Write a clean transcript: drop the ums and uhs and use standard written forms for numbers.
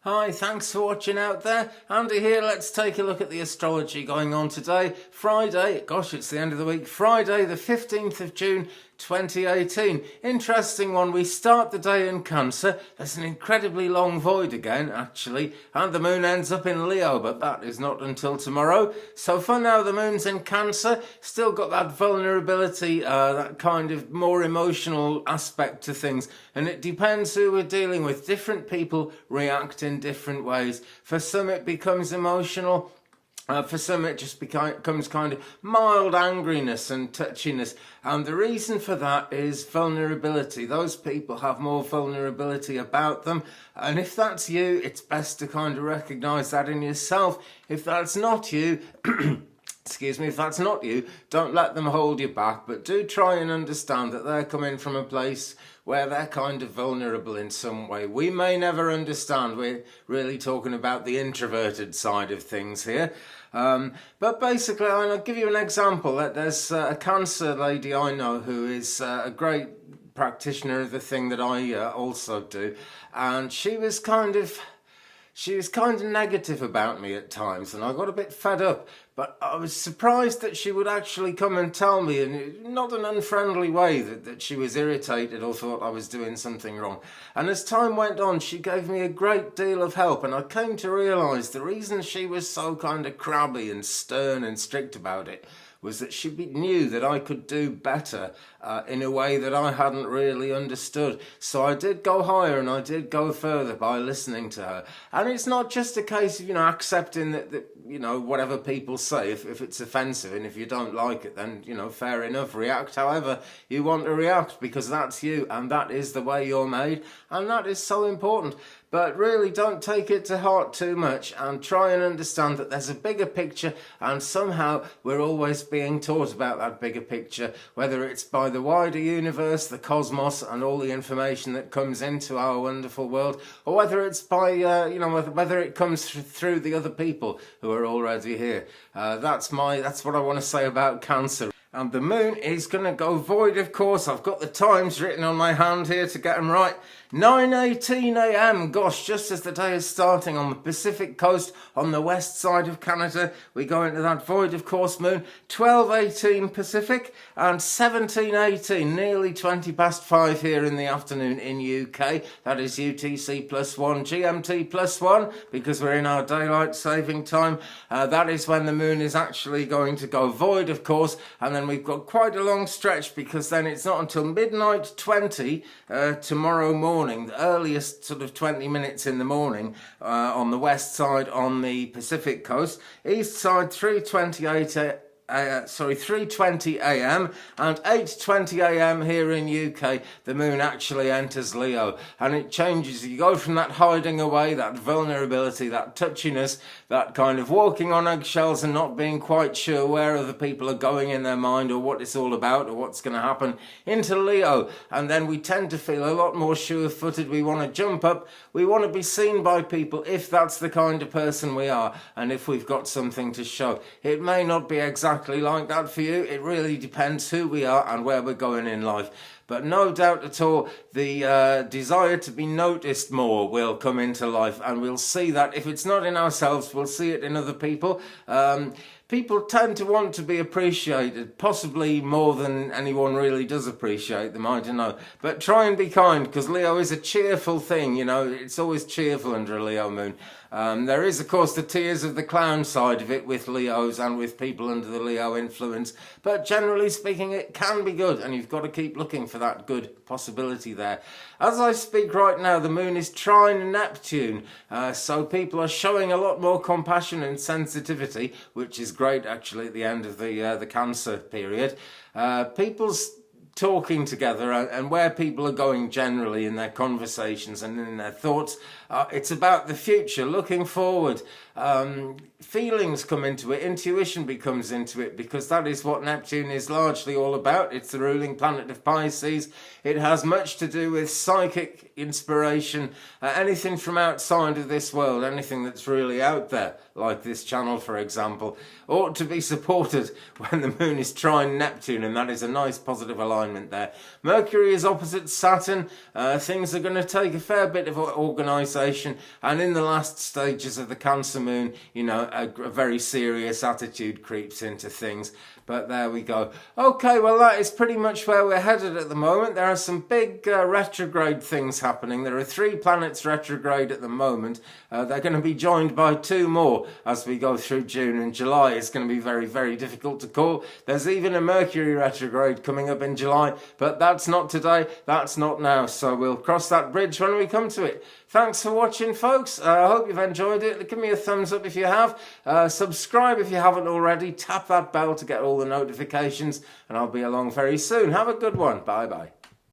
Hi, thanks for watching out there. Andy here. Let's take a look at the astrology going on today. Friday, gosh, it's the end of the week. Friday, the 15th of June, 2018. Interesting one. We start the day in Cancer. There's an incredibly long void again, actually, and the moon ends up in Leo, but that is not until tomorrow. So for now, the moon's in Cancer. Still got that vulnerability, that kind of more emotional aspect to things, and it depends who we're dealing with. Different people react in different ways. For some, it becomes emotional. For some, it just becomes kind of mild angriness and touchiness. And the reason for that is vulnerability. Those people have more vulnerability about them. And if that's you, it's best to kind of recognise that in yourself. If that's not you, if that's not you, don't let them hold you back, but do try and understand that they're coming from a place where they're kind of vulnerable in some way. We may never understand. We're really talking about the introverted side of things here. But basically, I'll give you an example. There's a Cancer lady I know who is a great practitioner of the thing that I also do, and she was kind of negative about me at times, and I got a bit fed up. But I was surprised that she would actually come and tell me, in not an unfriendly way, that she was irritated or thought I was doing something wrong. And as time went on, she gave me a great deal of help, and I came to realise the reason she was so kind of crabby and stern and strict about it was that she knew that I could do better in a way that I hadn't really understood. So I did go higher and I did go further by listening to her. And it's not just a case of, accepting that whatever people say, if it's offensive and if you don't like it, then, fair enough, react however you want to react, because that's you and that is the way you're made, and that is so important. But really, don't take it to heart too much and try and understand that there's a bigger picture, and somehow we're always being taught about that bigger picture, whether it's by the wider universe, the cosmos, and all the information that comes into our wonderful world, or whether it's by, whether it comes through the other people who are already here. That's what I want to say about Cancer. And the moon is going to go void, of course. I've got the times written on my hand here to get them right. 9:18 a.m. Gosh, just as the day is starting on the Pacific coast on the west side of Canada, we go into that void, of course, moon. 12:18 Pacific and 17:18, nearly 20 past 5 here in the afternoon in UK. That is UTC +1, GMT +1, because we're in our daylight saving time. That is when the moon is actually going to go void, of course, and then we've got quite a long stretch, because then it's not until midnight 20 tomorrow morning, the earliest sort of 20 minutes in the morning on the west side on the Pacific coast. East side 3:20 a.m. and 8:20 a.m. here in UK, the moon actually enters Leo, and it changes. You go from that hiding away, that vulnerability, that touchiness, that kind of walking on eggshells and not being quite sure where other people are going in their mind or what it's all about or what's going to happen, into Leo. And then we tend to feel a lot more sure-footed. We want to jump up. We want to be seen by people if that's the kind of person we are, and if we've got something to show. It may not be exactly like that for you. It really depends who we are and where we're going in life. But no doubt at all, the desire to be noticed more will come into life, and we'll see that. If it's not in ourselves, we'll see it in other people. People tend to want to be appreciated, possibly more than anyone really does appreciate them, I don't know. But try and be kind, because Leo is a cheerful thing, it's always cheerful under a Leo moon. There is, of course, the tears of the clown side of it with Leos and with people under the Leo influence, but generally speaking, it can be good, and you've got to keep looking for that good possibility there. As I speak right now, the moon is trine Neptune, so people are showing a lot more compassion and sensitivity, which is great actually at the end of the Cancer period. People's talking together and where people are going generally in their conversations and in their thoughts, it's about the future, looking forward. Feelings come into it, intuition becomes into it, because that is what Neptune is largely all about. It's the ruling planet of Pisces. It has much to do with psychic inspiration, anything from outside of this world, anything that's really out there, like this channel, for example, ought to be supported when the moon is trine Neptune, and that is a nice positive alignment. alignment there. Mercury is opposite Saturn. Things are going to take a fair bit of organisation, and in the last stages of the Cancer moon, you know, a very serious attitude creeps into things. But there we go. Okay, well, that is pretty much where we're headed at the moment. There are some big retrograde things happening. There are 3 planets retrograde at the moment. They're going to be joined by 2 more as we go through June and July. It's going to be very, very difficult to call. There's even a Mercury retrograde coming up in July, but that's not today, that's not now. So we'll cross that bridge when we come to it. Thanks for watching, folks. I hope you've enjoyed it. Give me a thumbs up if you have. Subscribe if you haven't already. Tap that bell to get all the notifications, and I'll be along very soon. Have a good one. Bye-bye.